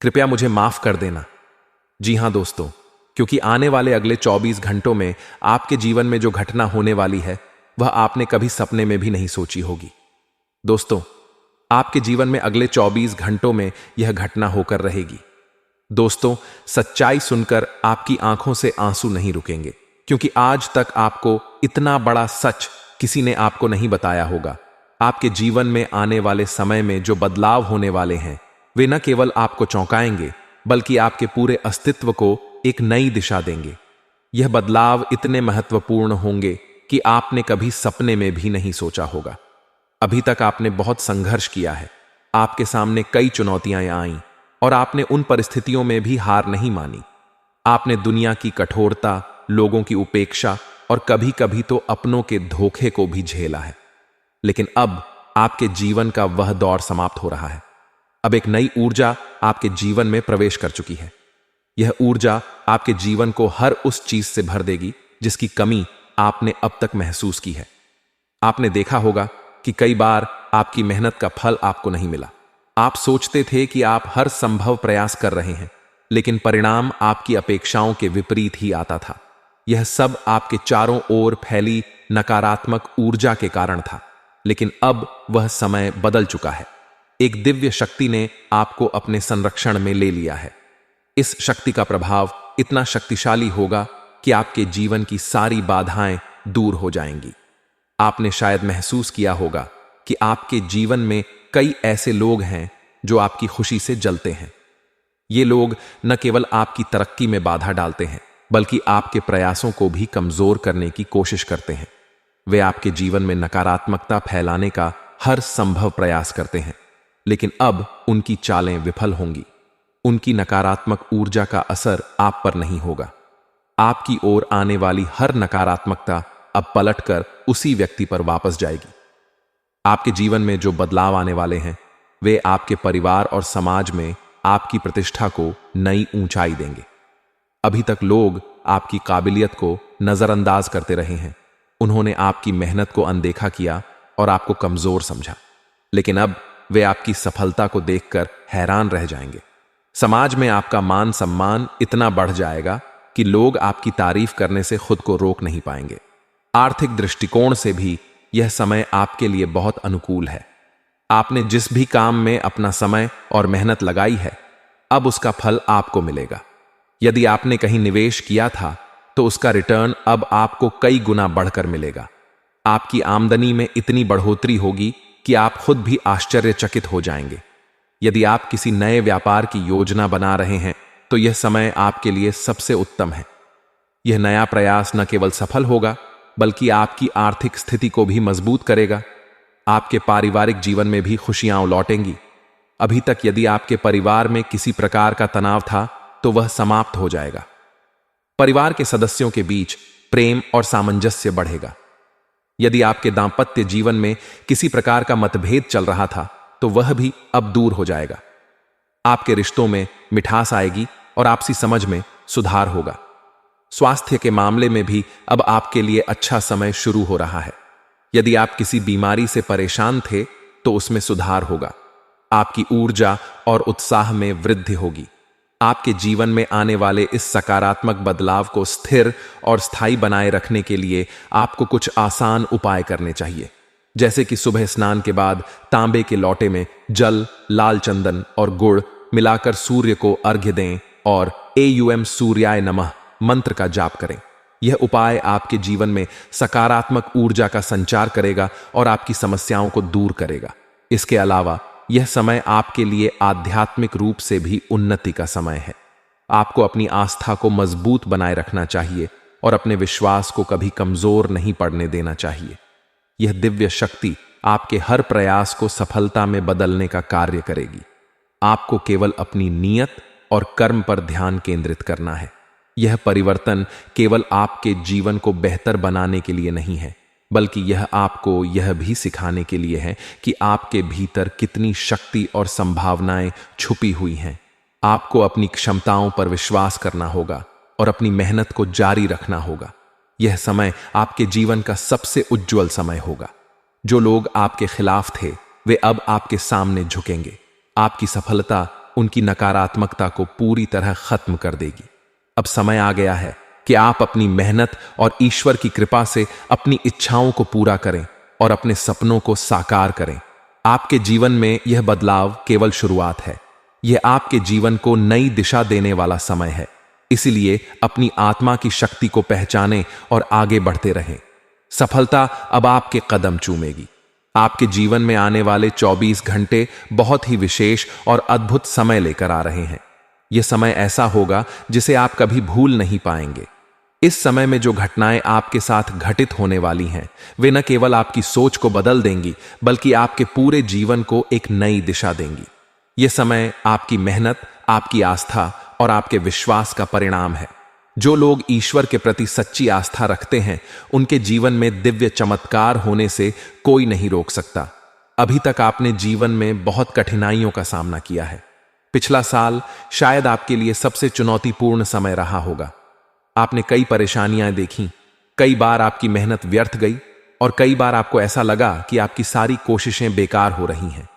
कृपया मुझे माफ कर देना। जी हां दोस्तों, क्योंकि आने वाले अगले 24 घंटों में आपके जीवन में जो घटना होने वाली है वह आपने कभी सपने में भी नहीं सोची होगी। दोस्तों, आपके जीवन में अगले 24 घंटों में यह घटना होकर रहेगी। दोस्तों, सच्चाई सुनकर आपकी आंखों से आंसू नहीं रुकेंगे, क्योंकि आज तक आपको इतना बड़ा सच किसी ने आपको नहीं बताया होगा। आपके जीवन में आने वाले समय में जो बदलाव होने वाले हैं वे न केवल आपको चौंकाएंगे बल्कि आपके पूरे अस्तित्व को एक नई दिशा देंगे। यह बदलाव इतने महत्वपूर्ण होंगे कि आपने कभी सपने में भी नहीं सोचा होगा। अभी तक आपने बहुत संघर्ष किया है, आपके सामने कई चुनौतियां आईं और आपने उन परिस्थितियों में भी हार नहीं मानी। आपने दुनिया की कठोरता, लोगों की उपेक्षा और कभी कभी तो अपनों के धोखे को भी झेला है। लेकिन अब आपके जीवन का वह दौर समाप्त हो रहा है। अब एक नई ऊर्जा आपके जीवन में प्रवेश कर चुकी है। यह ऊर्जा आपके जीवन को हर उस चीज से भर देगी जिसकी कमी आपने अब तक महसूस की है। आपने देखा होगा कि कई बार आपकी मेहनत का फल आपको नहीं मिला। आप सोचते थे कि आप हर संभव प्रयास कर रहे हैं, लेकिन परिणाम आपकी अपेक्षाओं के विपरीत ही आता था। यह सब आपके चारों ओर फैली नकारात्मक ऊर्जा के कारण था। लेकिन अब वह समय बदल चुका है। एक दिव्य शक्ति ने आपको अपने संरक्षण में ले लिया है। इस शक्ति का प्रभाव इतना शक्तिशाली होगा कि आपके जीवन की सारी बाधाएं दूर हो जाएंगी। आपने शायद महसूस किया होगा कि आपके जीवन में कई ऐसे लोग हैं जो आपकी खुशी से जलते हैं। ये लोग न केवल आपकी तरक्की में बाधा डालते हैं, बल्कि आपके प्रयासों को भी कमजोर करने की कोशिश करते हैं। वे आपके जीवन में नकारात्मकता फैलाने का हर संभव प्रयास करते हैं, लेकिन अब उनकी चालें विफल होंगी। उनकी नकारात्मक ऊर्जा का असर आप पर नहीं होगा। आपकी ओर आने वाली हर नकारात्मकता अब पलटकर उसी व्यक्ति पर वापस जाएगी। आपके जीवन में जो बदलाव आने वाले हैं वे आपके परिवार और समाज में आपकी प्रतिष्ठा को नई ऊंचाई देंगे। अभी तक लोग आपकी काबिलियत को नजरअंदाज करते रहे हैं। उन्होंने आपकी मेहनत को अनदेखा किया और आपको कमजोर समझा, लेकिन अब वे आपकी सफलता को देखकर हैरान रह जाएंगे। समाज में आपका मान सम्मान इतना बढ़ जाएगा कि लोग आपकी तारीफ करने से खुद को रोक नहीं पाएंगे। आर्थिक दृष्टिकोण से भी यह समय आपके लिए बहुत अनुकूल है। आपने जिस भी काम में अपना समय और मेहनत लगाई है, अब उसका फल आपको मिलेगा। यदि आपने कहीं निवेश किया था तो उसका रिटर्न अब आपको कई गुना बढ़कर मिलेगा। आपकी आमदनी में इतनी बढ़ोतरी होगी कि आप खुद भी आश्चर्यचकित हो जाएंगे। यदि आप किसी नए व्यापार की योजना बना रहे हैं तो यह समय आपके लिए सबसे उत्तम है। यह नया प्रयास न केवल सफल होगा बल्कि आपकी आर्थिक स्थिति को भी मजबूत करेगा। आपके पारिवारिक जीवन में भी खुशियां लौटेंगी। अभी तक यदि आपके परिवार में किसी प्रकार का तनाव था तो वह समाप्त हो जाएगा। परिवार के सदस्यों के बीच प्रेम और सामंजस्य बढ़ेगा। यदि आपके दांपत्य जीवन में किसी प्रकार का मतभेद चल रहा था तो वह भी अब दूर हो जाएगा। आपके रिश्तों में मिठास आएगी और आपसी समझ में सुधार होगा। स्वास्थ्य के मामले में भी अब आपके लिए अच्छा समय शुरू हो रहा है। यदि आप किसी बीमारी से परेशान थे तो उसमें सुधार होगा। आपकी ऊर्जा और उत्साह में वृद्धि होगी। आपके जीवन में आने वाले इस सकारात्मक बदलाव को स्थिर और स्थायी बनाए रखने के लिए आपको कुछ आसान उपाय करने चाहिए, जैसे कि सुबह स्नान के बाद तांबे के लोटे में जल, लाल चंदन और गुड़ मिलाकर सूर्य को अर्घ्य दें और एयुएम सूर्याय नमः मंत्र का जाप करें। यह उपाय आपके जीवन में सकारात्मक ऊर्जा का संचार करेगा और आपकी समस्याओं को दूर करेगा। इसके अलावा यह समय आपके लिए आध्यात्मिक रूप से भी उन्नति का समय है। आपको अपनी आस्था को मजबूत बनाए रखना चाहिए और अपने विश्वास को कभी कमजोर नहीं पड़ने देना चाहिए। यह दिव्य शक्ति आपके हर प्रयास को सफलता में बदलने का कार्य करेगी। आपको केवल अपनी नीयत और कर्म पर ध्यान केंद्रित करना है। यह परिवर्तन केवल आपके जीवन को बेहतर बनाने के लिए नहीं है, बल्कि यह आपको यह भी सिखाने के लिए है कि आपके भीतर कितनी शक्ति और संभावनाएं छुपी हुई हैं। आपको अपनी क्षमताओं पर विश्वास करना होगा और अपनी मेहनत को जारी रखना होगा। यह समय आपके जीवन का सबसे उज्जवल समय होगा। जो लोग आपके खिलाफ थे वे अब आपके सामने झुकेंगे। आपकी सफलता उनकी नकारात्मकता को पूरी तरह खत्म कर देगी। अब समय आ गया है कि आप अपनी मेहनत और ईश्वर की कृपा से अपनी इच्छाओं को पूरा करें और अपने सपनों को साकार करें। आपके जीवन में यह बदलाव केवल शुरुआत है। यह आपके जीवन को नई दिशा देने वाला समय है। इसलिए अपनी आत्मा की शक्ति को पहचानें और आगे बढ़ते रहें। सफलता अब आपके कदम चूमेगी। आपके जीवन में आने वाले 24 घंटे बहुत ही विशेष और अद्भुत समय लेकर आ रहे हैं। यह समय ऐसा होगा जिसे आप कभी भूल नहीं पाएंगे। इस समय में जो घटनाएं आपके साथ घटित होने वाली हैं, वे न केवल आपकी सोच को बदल देंगी, बल्कि आपके पूरे जीवन को एक नई दिशा देंगी। यह समय आपकी मेहनत, आपकी आस्था और आपके विश्वास का परिणाम है। जो लोग ईश्वर के प्रति सच्ची आस्था रखते हैं, उनके जीवन में दिव्य चमत्कार होने से कोई नहीं रोक सकता। अभी तक आपने जीवन में बहुत कठिनाइयों का सामना किया है। पिछला साल शायद आपके लिए सबसे चुनौतीपूर्ण समय रहा होगा। आपने कई परेशानियां देखी, कई बार आपकी मेहनत व्यर्थ गई और कई बार आपको ऐसा लगा कि आपकी सारी कोशिशें बेकार हो रही हैं।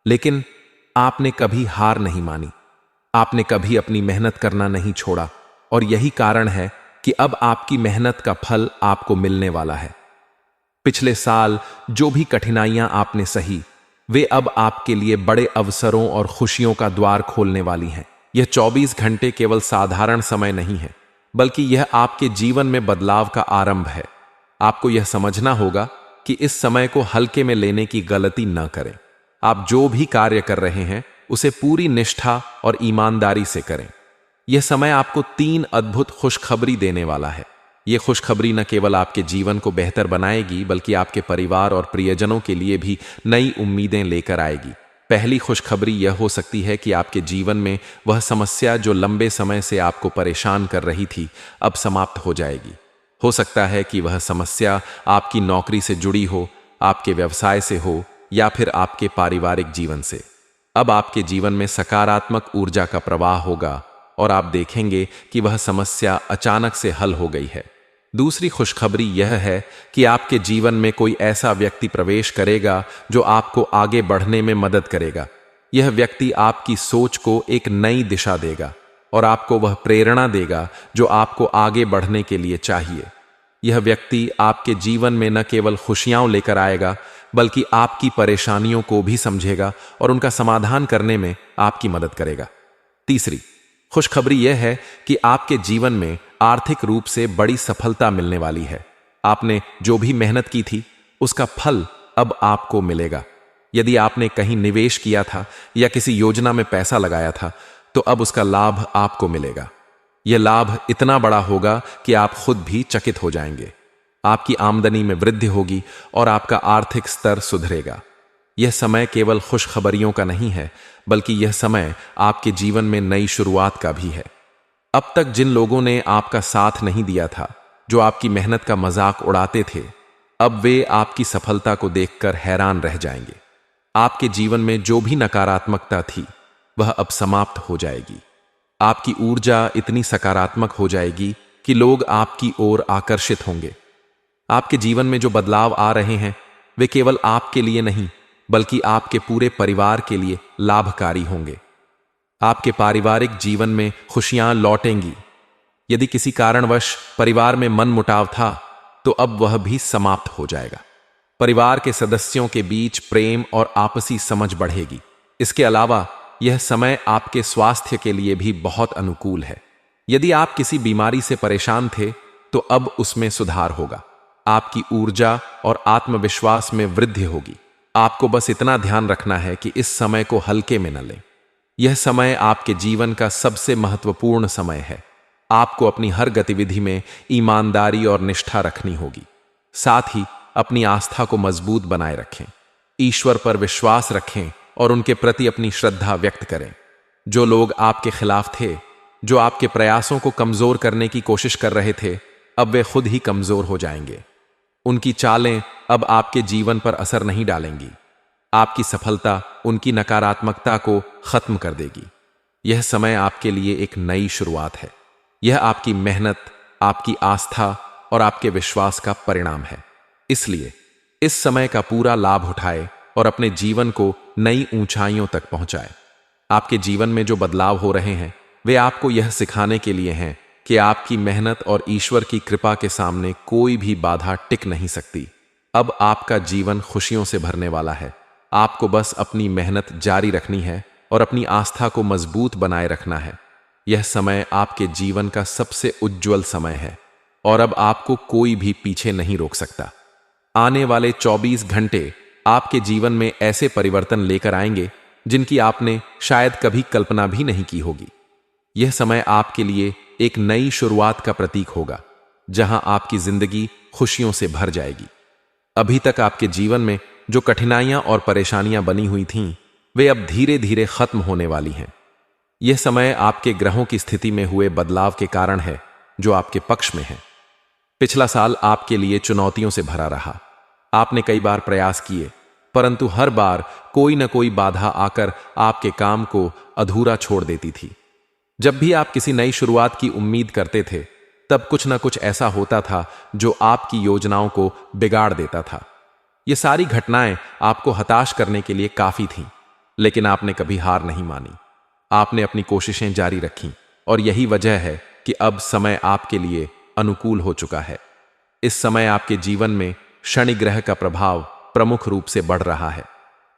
लेकिन आपने कभी हार नहीं मानी। आपने कभी अपनी मेहनत करना नहीं छोड़ा और यही कारण है कि अब आपकी मेहनत का फल आपको मिलने वाला है। पिछले साल जो भी कठिनाइयां आपने सही, वे अब आपके लिए बड़े अवसरों और खुशियों का द्वार खोलने वाली हैं। यह 24 घंटे केवल साधारण समय नहीं है, बल्कि यह आपके जीवन में बदलाव का आरंभ है। आपको यह समझना होगा कि इस समय को हल्के में लेने की गलती न करें। आप जो भी कार्य कर रहे हैं, उसे पूरी निष्ठा और ईमानदारी से करें। यह समय आपको 3 अद्भुत खुशखबरी देने वाला है। यह खुशखबरी न केवल आपके जीवन को बेहतर बनाएगी, बल्कि आपके परिवार और प्रियजनों के लिए भी नई उम्मीदें लेकर आएगी। पहली खुशखबरी यह हो सकती है कि आपके जीवन में वह समस्या जो लंबे समय से आपको परेशान कर रही थी, अब समाप्त हो जाएगी। हो सकता है कि वह समस्या आपकी नौकरी से जुड़ी हो, आपके व्यवसाय से हो या फिर आपके पारिवारिक जीवन से। अब आपके जीवन में सकारात्मक ऊर्जा का प्रवाह होगा और आप देखेंगे कि वह समस्या अचानक से हल हो गई है। दूसरी खुशखबरी यह है कि आपके जीवन में कोई ऐसा व्यक्ति प्रवेश करेगा जो आपको आगे बढ़ने में मदद करेगा। यह व्यक्ति आपकी सोच को एक नई दिशा देगा और आपको वह प्रेरणा देगा जो आपको आगे बढ़ने के लिए चाहिए। यह व्यक्ति आपके जीवन में न केवल खुशियां लेकर आएगा, बल्कि आपकी परेशानियों को भी समझेगा और उनका समाधान करने में आपकी मदद करेगा। तीसरी खुशखबरी यह है कि आपके जीवन में आर्थिक रूप से बड़ी सफलता मिलने वाली है। आपने जो भी मेहनत की थी, उसका फल अब आपको मिलेगा। यदि आपने कहीं निवेश किया था या किसी योजना में पैसा लगाया था, तो अब उसका लाभ आपको मिलेगा। यह लाभ इतना बड़ा होगा कि आप खुद भी चकित हो जाएंगे। आपकी आमदनी में वृद्धि होगी और आपका आर्थिक स्तर सुधरेगा। यह समय केवल खुशखबरियों का नहीं है, बल्कि यह समय आपके जीवन में नई शुरुआत का भी है। अब तक जिन लोगों ने आपका साथ नहीं दिया था, जो आपकी मेहनत का मजाक उड़ाते थे, अब वे आपकी सफलता को देखकर हैरान रह जाएंगे। आपके जीवन में जो भी नकारात्मकता थी, वह अब समाप्त हो जाएगी। आपकी ऊर्जा इतनी सकारात्मक हो जाएगी कि लोग आपकी ओर आकर्षित होंगे। आपके जीवन में जो बदलाव आ रहे हैं, वे केवल आपके लिए नहीं, बल्कि आपके पूरे परिवार के लिए लाभकारी होंगे। आपके पारिवारिक जीवन में खुशियां लौटेंगी। यदि किसी कारणवश परिवार में मनमुटाव था, तो अब वह भी समाप्त हो जाएगा। परिवार के सदस्यों के बीच प्रेम और आपसी समझ बढ़ेगी। इसके अलावा यह समय आपके स्वास्थ्य के लिए भी बहुत अनुकूल है। यदि आप किसी बीमारी से परेशान थे, तो अब उसमें सुधार होगा। आपकी ऊर्जा और आत्मविश्वास में वृद्धि होगी। आपको बस इतना ध्यान रखना है कि इस समय को हल्के में न लें। यह समय आपके जीवन का सबसे महत्वपूर्ण समय है। आपको अपनी हर गतिविधि में ईमानदारी और निष्ठा रखनी होगी। साथ ही अपनी आस्था को मजबूत बनाए रखें। ईश्वर पर विश्वास रखें और उनके प्रति अपनी श्रद्धा व्यक्त करें। जो लोग आपके खिलाफ थे, जो आपके प्रयासों को कमजोर करने की कोशिश कर रहे थे, अब वे खुद ही कमजोर हो जाएंगे। उनकी चालें अब आपके जीवन पर असर नहीं डालेंगी। आपकी सफलता उनकी नकारात्मकता को खत्म कर देगी। यह समय आपके लिए एक नई शुरुआत है। यह आपकी मेहनत, आपकी आस्था और आपके विश्वास का परिणाम है। इसलिए इस समय का पूरा लाभ उठाए और अपने जीवन को नई ऊंचाइयों तक पहुंचाए। आपके जीवन में जो बदलाव हो रहे हैं वे आपको यह सिखाने के लिए हैं कि आपकी मेहनत और ईश्वर की कृपा के सामने कोई भी बाधा टिक नहीं सकती। अब आपका जीवन खुशियों से भरने वाला है। आपको बस अपनी मेहनत जारी रखनी है और अपनी आस्था को मजबूत बनाए रखना है। यह समय आपके जीवन का सबसे उज्जवल समय है और अब आपको कोई भी पीछे नहीं रोक सकता। आने वाले 24 घंटे आपके जीवन में ऐसे परिवर्तन लेकर आएंगे जिनकी आपने शायद कभी कल्पना भी नहीं की होगी। यह समय आपके लिए एक नई शुरुआत का प्रतीक होगा, जहां आपकी जिंदगी खुशियों से भर जाएगी। अभी तक आपके जीवन में जो कठिनाइयां और परेशानियां बनी हुई थीं, वे अब धीरे धीरे खत्म होने वाली हैं। यह समय आपके ग्रहों की स्थिति में हुए बदलाव के कारण है, जो आपके पक्ष में है। पिछला साल आपके लिए चुनौतियों से भरा रहा। आपने कई बार प्रयास किए, परंतु हर बार कोई न कोई बाधा आकर आपके काम को अधूरा छोड़ देती थी। जब भी आप किसी नई शुरुआत की उम्मीद करते थे, तब कुछ न कुछ ऐसा होता था जो आपकी योजनाओं को बिगाड़ देता था। ये सारी घटनाएं आपको हताश करने के लिए काफी थीं, लेकिन आपने कभी हार नहीं मानी। आपने अपनी कोशिशें जारी रखीं और यही वजह है कि अब समय आपके लिए अनुकूल हो चुका है। इस समय आपके जीवन में शनि ग्रह का प्रभाव प्रमुख रूप से बढ़ रहा है।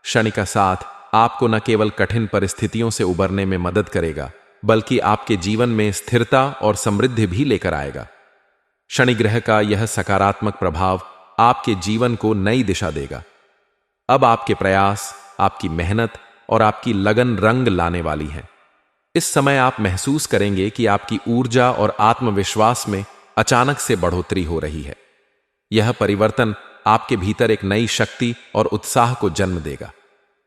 शनि का साथ आपको न केवल कठिन परिस्थितियों से उबरने में मदद करेगा, बल्कि आपके जीवन में स्थिरता और समृद्धि भी लेकर आएगा। शनि ग्रह का यह सकारात्मक प्रभाव आपके जीवन को नई दिशा देगा। अब आपके प्रयास, आपकी मेहनत और आपकी लगन रंग लाने वाली हैं। इस समय आप महसूस करेंगे कि आपकी ऊर्जा और आत्मविश्वास में अचानक से बढ़ोतरी हो रही है। यह परिवर्तन आपके भीतर एक नई शक्ति और उत्साह को जन्म देगा।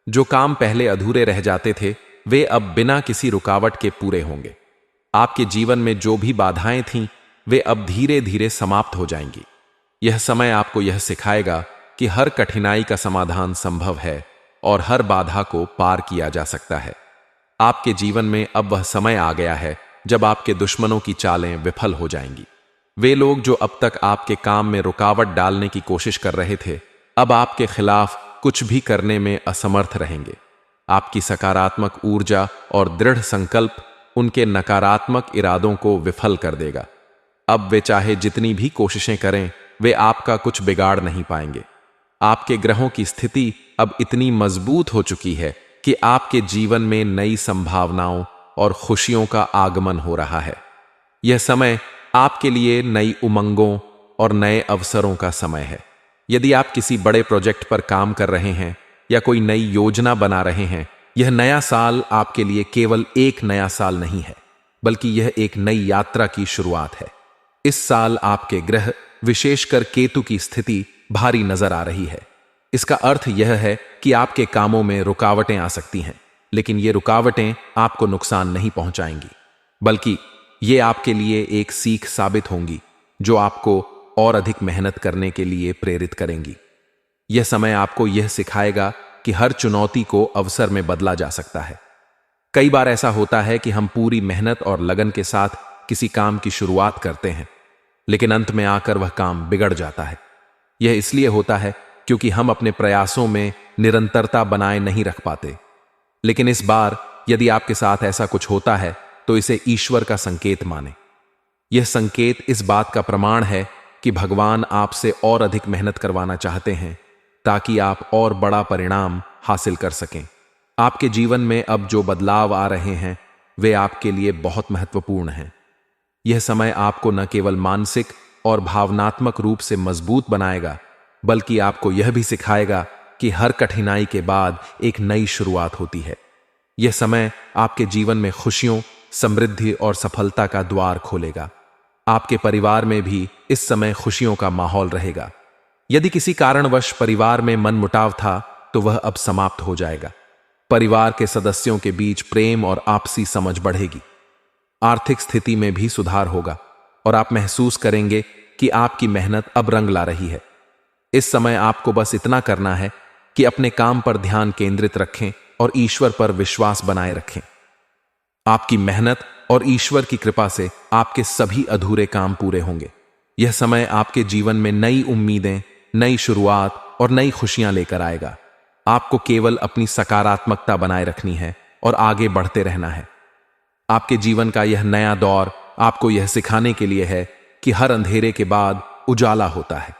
जो काम पहले अधूरे रह जाते थे, वे अब बिना किसी रुकावट के पूरे होंगे। आपके जीवन में जो भी बाधाएं थीं, वे अब धीरे धीरे समाप्त हो जाएंगी। यह समय आपको यह सिखाएगा कि हर कठिनाई का समाधान संभव है और हर बाधा को पार किया जा सकता है। आपके जीवन में अब वह समय आ गया है जब आपके दुश्मनों की चालें विफल हो जाएंगी। वे लोग जो अब तक आपके काम में रुकावट डालने की कोशिश कर रहे थे, अब आपके खिलाफ कुछ भी करने में असमर्थ रहेंगे। आपकी सकारात्मक ऊर्जा और दृढ़ संकल्प उनके नकारात्मक इरादों को विफल कर देगा। अब वे चाहे जितनी भी कोशिशें करें, वे आपका कुछ बिगाड़ नहीं पाएंगे। आपके ग्रहों की स्थिति अब इतनी मजबूत हो चुकी है कि आपके जीवन में नई संभावनाओं और खुशियों का आगमन हो रहा है। यह समय आपके लिए नई उमंगों और नए अवसरों का समय है। यदि आप किसी बड़े प्रोजेक्ट पर काम कर रहे हैं या कोई नई योजना बना रहे हैं, यह नया साल आपके लिए केवल एक नया साल नहीं है, बल्कि यह एक नई यात्रा की शुरुआत है। इस साल आपके ग्रह, विशेषकर केतु की स्थिति भारी नजर आ रही है। इसका अर्थ यह है कि आपके कामों में रुकावटें आ सकती हैं, लेकिन ये रुकावटें आपको नुकसान नहीं पहुंचाएंगी, बल्कि ये आपके लिए एक सीख साबित होंगी जो आपको और अधिक मेहनत करने के लिए प्रेरित करेंगी। यह समय आपको यह सिखाएगा कि हर चुनौती को अवसर में बदला जा सकता है। कई बार ऐसा होता है कि हम पूरी मेहनत और लगन के साथ किसी काम की शुरुआत करते हैं, लेकिन अंत में आकर वह काम बिगड़ जाता है। यह इसलिए होता है क्योंकि हम अपने प्रयासों में निरंतरता बनाए नहीं रख पाते। लेकिन इस बार यदि आपके साथ ऐसा कुछ होता है, तो इसे ईश्वर का संकेत माने। यह संकेत इस बात का प्रमाण है कि भगवान आपसे और अधिक मेहनत करवाना चाहते हैं, ताकि आप और बड़ा परिणाम हासिल कर सकें। आपके जीवन में अब जो बदलाव आ रहे हैं, वे आपके लिए बहुत महत्वपूर्ण हैं। यह समय आपको न केवल मानसिक और भावनात्मक रूप से मजबूत बनाएगा, बल्कि आपको यह भी सिखाएगा कि हर कठिनाई के बाद एक नई शुरुआत होती है। यह समय आपके जीवन में खुशियों, समृद्धि और सफलता का द्वार खोलेगा। आपके परिवार में भी इस समय खुशियों का माहौल रहेगा। यदि किसी कारणवश परिवार में मनमुटाव था, तो वह अब समाप्त हो जाएगा। परिवार के सदस्यों के बीच प्रेम और आपसी समझ बढ़ेगी। आर्थिक स्थिति में भी सुधार होगा और आप महसूस करेंगे कि आपकी मेहनत अब रंग ला रही है। इस समय आपको बस इतना करना है कि अपने काम पर ध्यान केंद्रित रखें और ईश्वर पर विश्वास बनाए रखें। आपकी मेहनत और ईश्वर की कृपा से आपके सभी अधूरे काम पूरे होंगे। यह समय आपके जीवन में नई उम्मीदें, नई शुरुआत और नई खुशियां लेकर आएगा। आपको केवल अपनी सकारात्मकता बनाए रखनी है और आगे बढ़ते रहना है। आपके जीवन का यह नया दौर आपको यह सिखाने के लिए है कि हर अंधेरे के बाद उजाला होता है।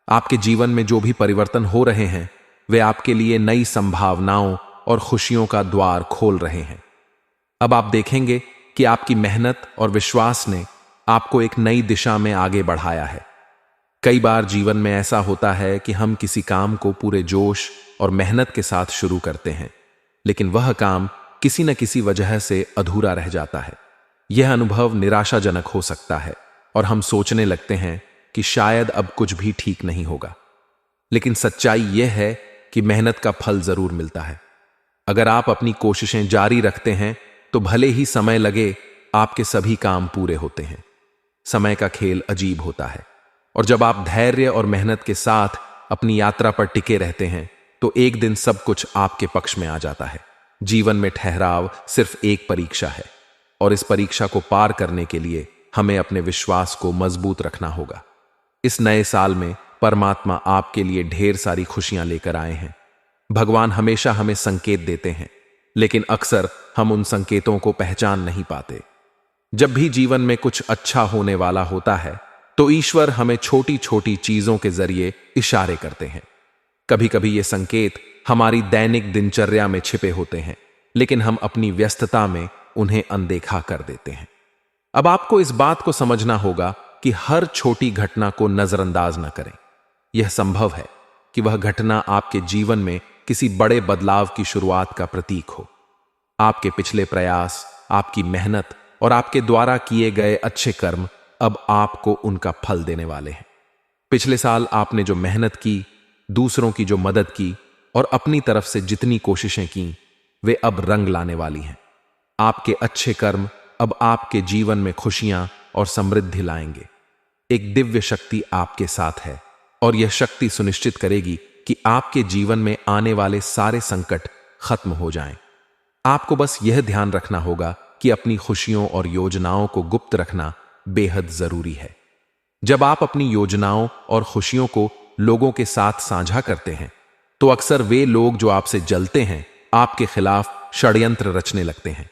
आपके जीवन में जो भी परिवर्तन हो रहे हैं वे आपके लिए नई संभावनाओं और खुशियों का द्वार खोल रहे हैं। अब आप देखेंगे कि आपकी मेहनत और विश्वास ने आपको एक नई दिशा में आगे बढ़ाया है। कई बार जीवन में ऐसा होता है कि हम किसी काम को पूरे जोश और मेहनत के साथ शुरू करते हैं, लेकिन वह काम किसी न किसी वजह से अधूरा रह जाता है। यह अनुभव निराशाजनक हो सकता है और हम सोचने लगते हैं कि शायद अब कुछ भी ठीक नहीं होगा। लेकिन सच्चाई यह है कि मेहनत का फल जरूर मिलता है। अगर आप अपनी कोशिशें जारी रखते हैं तो भले ही समय लगे, आपके सभी काम पूरे होते हैं। समय का खेल अजीब होता है और जब आप धैर्य और मेहनत के साथ अपनी यात्रा पर टिके रहते हैं तो एक दिन सब कुछ आपके पक्ष में आ जाता है। जीवन में ठहराव सिर्फ एक परीक्षा है और इस परीक्षा को पार करने के लिए हमें अपने विश्वास को मजबूत रखना होगा। इस नए साल में परमात्मा आपके लिए ढेर सारी खुशियां लेकर आए हैं। भगवान हमेशा हमें संकेत देते हैं, लेकिन अक्सर हम उन संकेतों को पहचान नहीं पाते। जब भी जीवन में कुछ अच्छा होने वाला होता है तो ईश्वर हमें छोटी छोटी चीजों के जरिए इशारे करते हैं। कभी कभी ये संकेत हमारी दैनिक दिनचर्या में छिपे होते हैं, लेकिन हम अपनी व्यस्तता में उन्हें अनदेखा कर देते हैं। अब आपको इस बात को समझना होगा कि हर छोटी घटना को नजरअंदाज न करें। यह संभव है कि वह घटना आपके जीवन में किसी बड़े बदलाव की शुरुआत का प्रतीक हो। आपके पिछले प्रयास, आपकी मेहनत और आपके द्वारा किए गए अच्छे कर्म अब आपको उनका फल देने वाले हैं। पिछले साल आपने जो मेहनत की, दूसरों की जो मदद की और अपनी तरफ से जितनी कोशिशें की, वे अब रंग लाने वाली हैं। आपके अच्छे कर्म अब आपके जीवन में खुशियां और समृद्धि लाएंगे। एक दिव्य शक्ति आपके साथ है और यह शक्ति सुनिश्चित करेगी कि आपके जीवन में आने वाले सारे संकट खत्म हो जाएं। आपको बस यह ध्यान रखना होगा कि अपनी खुशियों और योजनाओं को गुप्त रखना बेहद जरूरी है। जब आप अपनी योजनाओं और खुशियों को लोगों के साथ साझा करते हैं तो अक्सर वे लोग जो आपसे जलते हैं आपके खिलाफ षड्यंत्र रचने लगते हैं।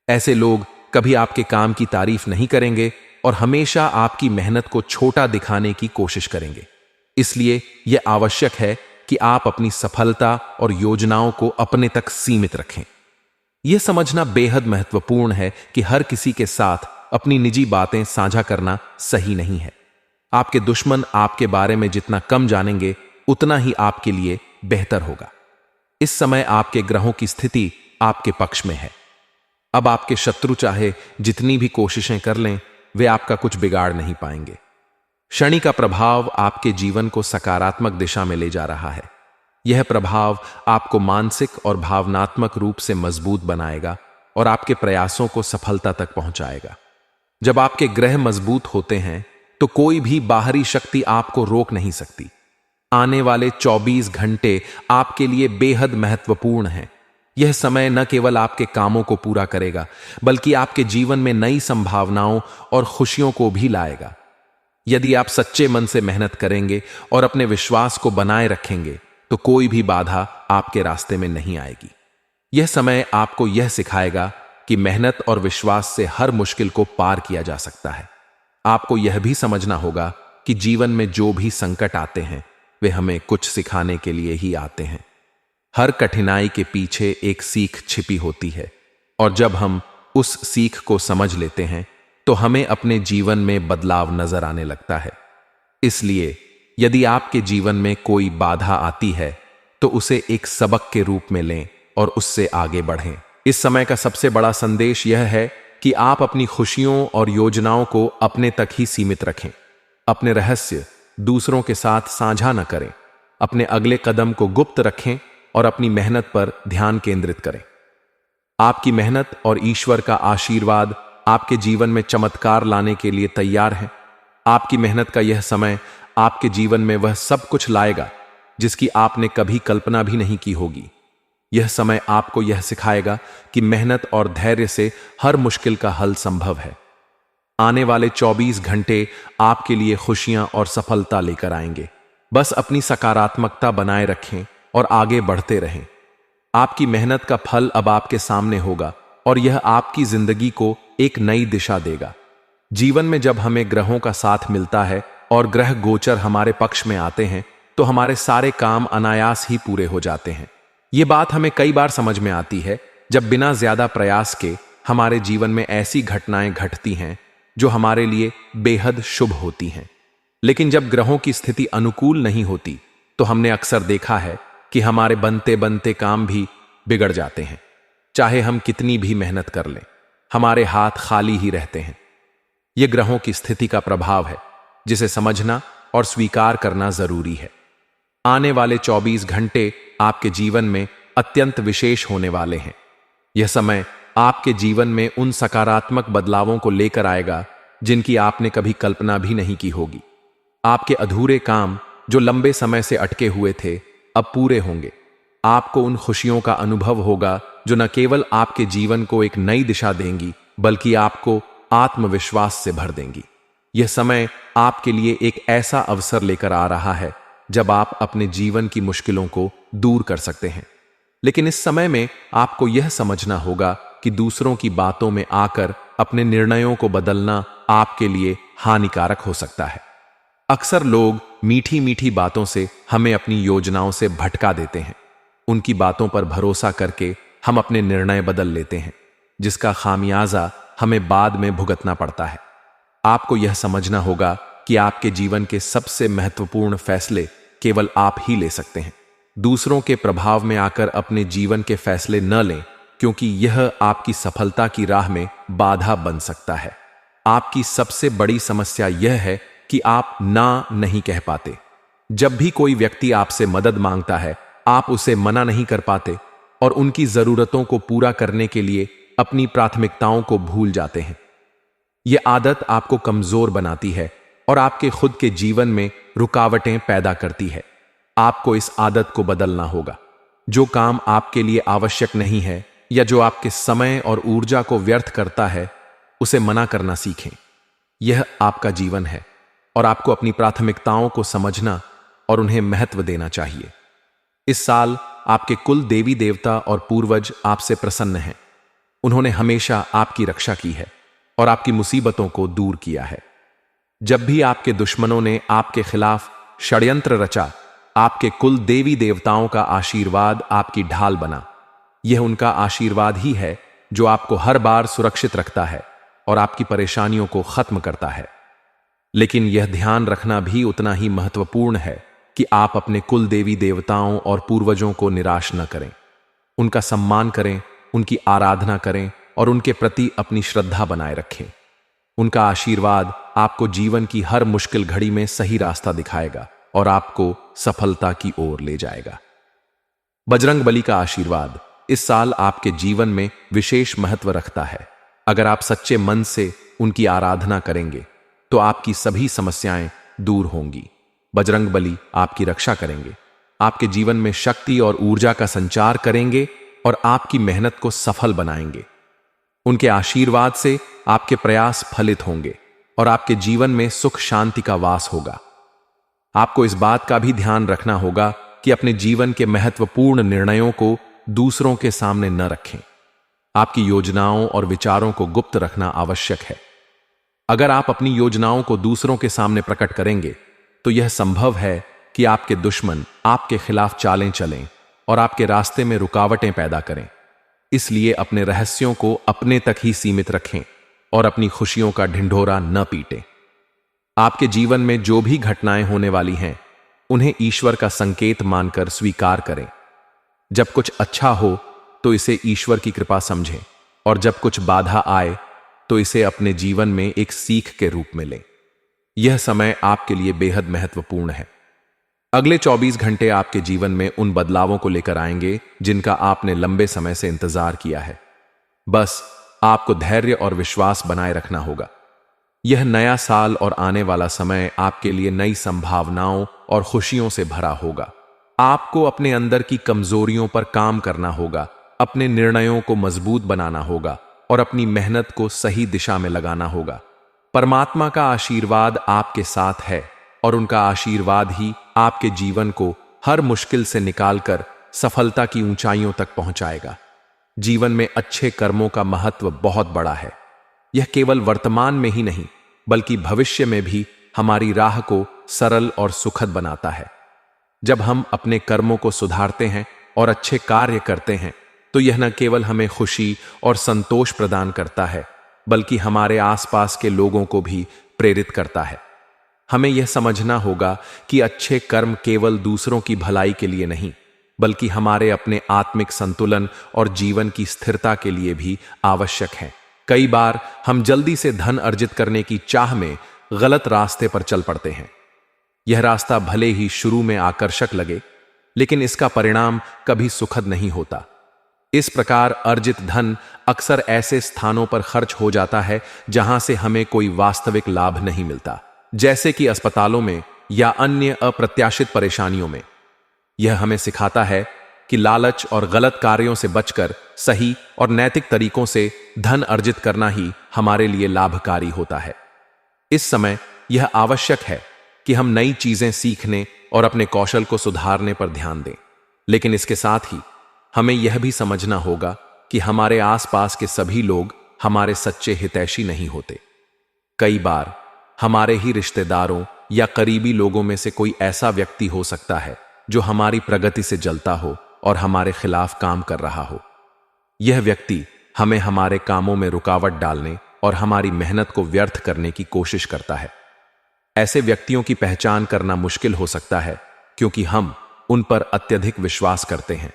ऐसे लोग कभी आपके काम की तारीफ नहीं करेंगे और हमेशा आपकी मेहनत को छोटा दिखाने की कोशिश करेंगे। इसलिए यह आवश्यक है कि आप अपनी सफलता और योजनाओं को अपने तक सीमित रखें। यह समझना बेहद महत्वपूर्ण है कि हर किसी के साथ अपनी निजी बातें साझा करना सही नहीं है। आपके दुश्मन आपके बारे में जितना कम जानेंगे उतना ही आपके लिए बेहतर होगा। इस समय आपके ग्रहों की स्थिति आपके पक्ष में है। अब आपके शत्रु चाहे जितनी भी कोशिशें कर लें, वे आपका कुछ बिगाड़ नहीं पाएंगे। शनि का प्रभाव आपके जीवन को सकारात्मक दिशा में ले जा रहा है। यह प्रभाव आपको मानसिक और भावनात्मक रूप से मजबूत बनाएगा और आपके प्रयासों को सफलता तक पहुंचाएगा। जब आपके ग्रह मजबूत होते हैं तो कोई भी बाहरी शक्ति आपको रोक नहीं सकती। आने वाले 24 घंटे आपके लिए बेहद महत्वपूर्ण हैं। यह समय न केवल आपके कामों को पूरा करेगा, बल्कि आपके जीवन में नई संभावनाओं और खुशियों को भी लाएगा। यदि आप सच्चे मन से मेहनत करेंगे और अपने विश्वास को बनाए रखेंगे तो कोई भी बाधा आपके रास्ते में नहीं आएगी। यह समय आपको यह सिखाएगा कि मेहनत और विश्वास से हर मुश्किल को पार किया जा सकता है। आपको यह भी समझना होगा कि जीवन में जो भी संकट आते हैं वे हमें कुछ सिखाने के लिए ही आते हैं। हर कठिनाई के पीछे एक सीख छिपी होती है और जब हम उस सीख को समझ लेते हैं तो हमें अपने जीवन में बदलाव नजर आने लगता है। इसलिए यदि आपके जीवन में कोई बाधा आती है तो उसे एक सबक के रूप में लें और उससे आगे बढ़ें। इस समय का सबसे बड़ा संदेश यह है कि आप अपनी खुशियों और योजनाओं को अपने तक ही सीमित रखें। अपने रहस्य दूसरों के साथ साझा न करें। अपने अगले कदम को गुप्त रखें और अपनी मेहनत पर ध्यान केंद्रित करें। आपकी मेहनत और ईश्वर का आशीर्वाद आपके जीवन में चमत्कार लाने के लिए तैयार है। आपकी मेहनत का यह समय आपके जीवन में वह सब कुछ लाएगा जिसकी आपने कभी कल्पना भी नहीं की होगी। यह समय आपको यह सिखाएगा कि मेहनत और धैर्य से हर मुश्किल का हल संभव है। आने वाले 24 घंटे आपके लिए खुशियां और सफलता लेकर आएंगे। बस अपनी सकारात्मकता बनाए रखें और आगे बढ़ते रहें। आपकी मेहनत का फल अब आपके सामने होगा और यह आपकी जिंदगी को एक नई दिशा देगा। जीवन में जब हमें ग्रहों का साथ मिलता है और ग्रह गोचर हमारे पक्ष में आते हैं तो हमारे सारे काम अनायास ही पूरे हो जाते हैं। ये बात हमें कई बार समझ में आती है जब बिना ज्यादा प्रयास के हमारे जीवन में ऐसी घटनाएं घटती हैं जो हमारे लिए बेहद शुभ होती हैं। लेकिन जब ग्रहों की स्थिति अनुकूल नहीं होती तो हमने अक्सर देखा है कि हमारे बनते बनते काम भी बिगड़ जाते हैं। चाहे हम कितनी भी मेहनत कर लें, हमारे हाथ खाली ही रहते हैं। यह ग्रहों की स्थिति का प्रभाव है जिसे समझना और स्वीकार करना जरूरी है। आने वाले 24 घंटे आपके जीवन में अत्यंत विशेष होने वाले हैं। यह समय आपके जीवन में उन सकारात्मक बदलावों को लेकर आएगा जिनकी आपने कभी कल्पना भी नहीं की होगी। आपके अधूरे काम जो लंबे समय से अटके हुए थे अब पूरे होंगे। आपको उन खुशियों का अनुभव होगा जो न केवल आपके जीवन को एक नई दिशा देंगी बल्कि आपको आत्मविश्वास से भर देंगी। यह समय आपके लिए एक ऐसा अवसर लेकर आ रहा है जब आप अपने जीवन की मुश्किलों को दूर कर सकते हैं। लेकिन इस समय में आपको यह समझना होगा कि दूसरों की बातों में आकर अपने निर्णयों को बदलना आपके लिए हानिकारक हो सकता है। अक्सर लोग मीठी मीठी बातों से हमें अपनी योजनाओं से भटका देते हैं। उनकी बातों पर भरोसा करके हम अपने निर्णय बदल लेते हैं, जिसका खामियाजा हमें बाद में भुगतना पड़ता है। आपको यह समझना होगा कि आपके जीवन के सबसे महत्वपूर्ण फैसले केवल आप ही ले सकते हैं। दूसरों के प्रभाव में आकर अपने जीवन के फैसले न लें, क्योंकि यह आपकी सफलता की राह में बाधा बन सकता है। आपकी सबसे बड़ी समस्या यह है कि आप ना नहीं कह पाते। जब भी कोई व्यक्ति आपसे मदद मांगता है, आप उसे मना नहीं कर पाते और उनकी जरूरतों को पूरा करने के लिए अपनी प्राथमिकताओं को भूल जाते हैं। यह आदत आपको कमजोर बनाती है और आपके खुद के जीवन में रुकावटें पैदा करती है। आपको इस आदत को बदलना होगा। जो काम आपके लिए आवश्यक नहीं है या जो आपके समय और ऊर्जा को व्यर्थ करता है, उसे मना करना सीखें। यह आपका जीवन है और आपको अपनी प्राथमिकताओं को समझना और उन्हें महत्व देना चाहिए। इस साल आपके कुल देवी देवता और पूर्वज आपसे प्रसन्न हैं। उन्होंने हमेशा आपकी रक्षा की है और आपकी मुसीबतों को दूर किया है। जब भी आपके दुश्मनों ने आपके खिलाफ षड्यंत्र रचा, आपके कुल देवी देवताओं का आशीर्वाद आपकी ढाल बना। यह उनका आशीर्वाद ही है जो आपको हर बार सुरक्षित रखता है और आपकी परेशानियों को खत्म करता है। लेकिन यह ध्यान रखना भी उतना ही महत्वपूर्ण है कि आप अपने कुल देवी देवताओं और पूर्वजों को निराश न करें। उनका सम्मान करें, उनकी आराधना करें और उनके प्रति अपनी श्रद्धा बनाए रखें। उनका आशीर्वाद आपको जीवन की हर मुश्किल घड़ी में सही रास्ता दिखाएगा और आपको सफलता की ओर ले जाएगा। बजरंगबली का आशीर्वाद इस साल आपके जीवन में विशेष महत्व रखता है। अगर आप सच्चे मन से उनकी आराधना करेंगे तो आपकी सभी समस्याएं दूर होंगी। बजरंगबली आपकी रक्षा करेंगे, आपके जीवन में शक्ति और ऊर्जा का संचार करेंगे और आपकी मेहनत को सफल बनाएंगे। उनके आशीर्वाद से आपके प्रयास फलित होंगे और आपके जीवन में सुख शांति का वास होगा। आपको इस बात का भी ध्यान रखना होगा कि अपने जीवन के महत्वपूर्ण निर्णयों को दूसरों के सामने न रखें। आपकी योजनाओं और विचारों को गुप्त रखना आवश्यक है। अगर आप अपनी योजनाओं को दूसरों के सामने प्रकट करेंगे तो यह संभव है कि आपके दुश्मन आपके खिलाफ चालें चलें और आपके रास्ते में रुकावटें पैदा करें। इसलिए अपने रहस्यों को अपने तक ही सीमित रखें और अपनी खुशियों का ढिंढोरा न पीटें। आपके जीवन में जो भी घटनाएं होने वाली हैं, उन्हें ईश्वर का संकेत मानकर स्वीकार करें। जब कुछ अच्छा हो तो इसे ईश्वर की कृपा समझें और जब कुछ बाधा आए तो इसे अपने जीवन में एक सीख के रूप में लें। यह समय आपके लिए बेहद महत्वपूर्ण है। अगले 24 घंटे आपके जीवन में उन बदलावों को लेकर आएंगे जिनका आपने लंबे समय से इंतजार किया है। बस आपको धैर्य और विश्वास बनाए रखना होगा। यह नया साल और आने वाला समय आपके लिए नई संभावनाओं और खुशियों से भरा होगा। आपको अपने अंदर की कमजोरियों पर काम करना होगा, अपने निर्णयों को मजबूत बनाना होगा और अपनी मेहनत को सही दिशा में लगाना होगा। परमात्मा का आशीर्वाद आपके साथ है और उनका आशीर्वाद ही आपके जीवन को हर मुश्किल से निकालकर सफलता की ऊंचाइयों तक पहुंचाएगा। जीवन में अच्छे कर्मों का महत्व बहुत बड़ा है। यह केवल वर्तमान में ही नहीं बल्कि भविष्य में भी हमारी राह को सरल और सुखद बनाता है। जब हम अपने कर्मों को सुधारते हैं और अच्छे कार्य करते हैं तो यह न केवल हमें खुशी और संतोष प्रदान करता है बल्कि हमारे आसपास के लोगों को भी प्रेरित करता है। हमें यह समझना होगा कि अच्छे कर्म केवल दूसरों की भलाई के लिए नहीं बल्कि हमारे अपने आत्मिक संतुलन और जीवन की स्थिरता के लिए भी आवश्यक हैं। कई बार हम जल्दी से धन अर्जित करने की चाह में गलत रास्ते पर चल पड़ते हैं। यह रास्ता भले ही शुरू में आकर्षक लगे लेकिन इसका परिणाम कभी सुखद नहीं होता। इस प्रकार अर्जित धन अक्सर ऐसे स्थानों पर खर्च हो जाता है जहां से हमें कोई वास्तविक लाभ नहीं मिलता, जैसे कि अस्पतालों में या अन्य अप्रत्याशित परेशानियों में। यह हमें सिखाता है कि लालच और गलत कार्यों से बचकर सही और नैतिक तरीकों से धन अर्जित करना ही हमारे लिए लाभकारी होता है। इस समय यह आवश्यक है कि हम नई चीजें सीखने और अपने कौशल को सुधारने पर ध्यान दें, लेकिन इसके साथ ही हमें यह भी समझना होगा कि हमारे आसपास के सभी लोग हमारे सच्चे हितैषी नहीं होते। कई बार हमारे ही रिश्तेदारों या करीबी लोगों में से कोई ऐसा व्यक्ति हो सकता है जो हमारी प्रगति से जलता हो और हमारे खिलाफ काम कर रहा हो। यह व्यक्ति हमें हमारे कामों में रुकावट डालने और हमारी मेहनत को व्यर्थ करने की कोशिश करता है। ऐसे व्यक्तियों की पहचान करना मुश्किल हो सकता है क्योंकि हम उन पर अत्यधिक विश्वास करते हैं।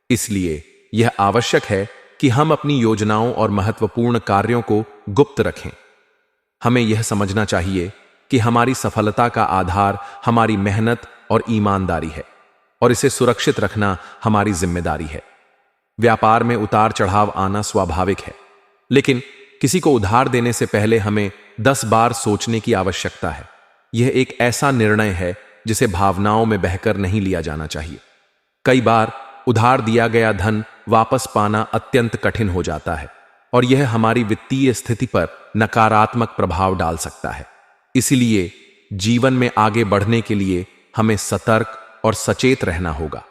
इसलिए यह आवश्यक है कि हम अपनी योजनाओं और महत्वपूर्ण कार्यों को गुप्त रखें। हमें यह समझना चाहिए कि हमारी सफलता का आधार हमारी मेहनत और ईमानदारी है और इसे सुरक्षित रखना हमारी जिम्मेदारी है। व्यापार में उतार चढ़ाव आना स्वाभाविक है, लेकिन किसी को उधार देने से पहले हमें 10 बार सोचने की आवश्यकता है। यह एक ऐसा निर्णय है जिसे भावनाओं में बहकर नहीं लिया जाना चाहिए। कई बार उधार दिया गया धन वापस पाना अत्यंत कठिन हो जाता है और यह हमारी वित्तीय स्थिति पर नकारात्मक प्रभाव डाल सकता है। इसलिए जीवन में आगे बढ़ने के लिए हमें सतर्क और सचेत रहना होगा।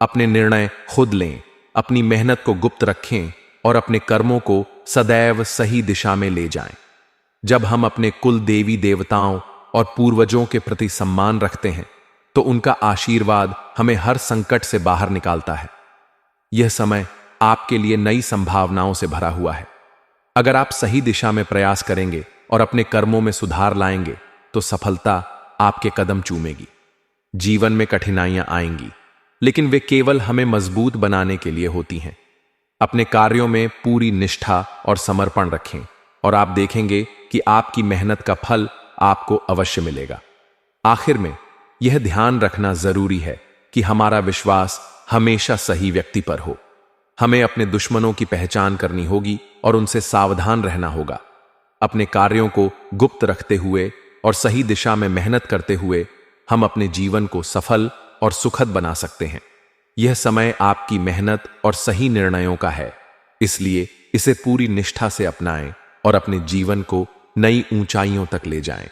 अपने निर्णय खुद लें, अपनी मेहनत को गुप्त रखें और अपने कर्मों को सदैव सही दिशा में ले जाएं। जब हम अपने कुल देवी देवताओं और पूर्वजों के प्रति सम्मान रखते हैं तो उनका आशीर्वाद हमें हर संकट से बाहर निकालता है। यह समय आपके लिए नई संभावनाओं से भरा हुआ है। अगर आप सही दिशा में प्रयास करेंगे और अपने कर्मों में सुधार लाएंगे तो सफलता आपके कदम चूमेगी। जीवन में कठिनाइयां आएंगी, लेकिन वे केवल हमें मजबूत बनाने के लिए होती हैं। अपने कार्यों में पूरी निष्ठा और समर्पण रखें और आप देखेंगे कि आपकी मेहनत का फल आपको अवश्य मिलेगा। आखिर में यह ध्यान रखना जरूरी है कि हमारा विश्वास हमेशा सही व्यक्ति पर हो। हमें अपने दुश्मनों की पहचान करनी होगी और उनसे सावधान रहना होगा। अपने कार्यों को गुप्त रखते हुए और सही दिशा में मेहनत करते हुए हम अपने जीवन को सफल और सुखद बना सकते हैं। यह समय आपकी मेहनत और सही निर्णयों का है, इसलिए इसे पूरी निष्ठा से अपनाएं और अपने जीवन को नई ऊंचाइयों तक ले जाएं।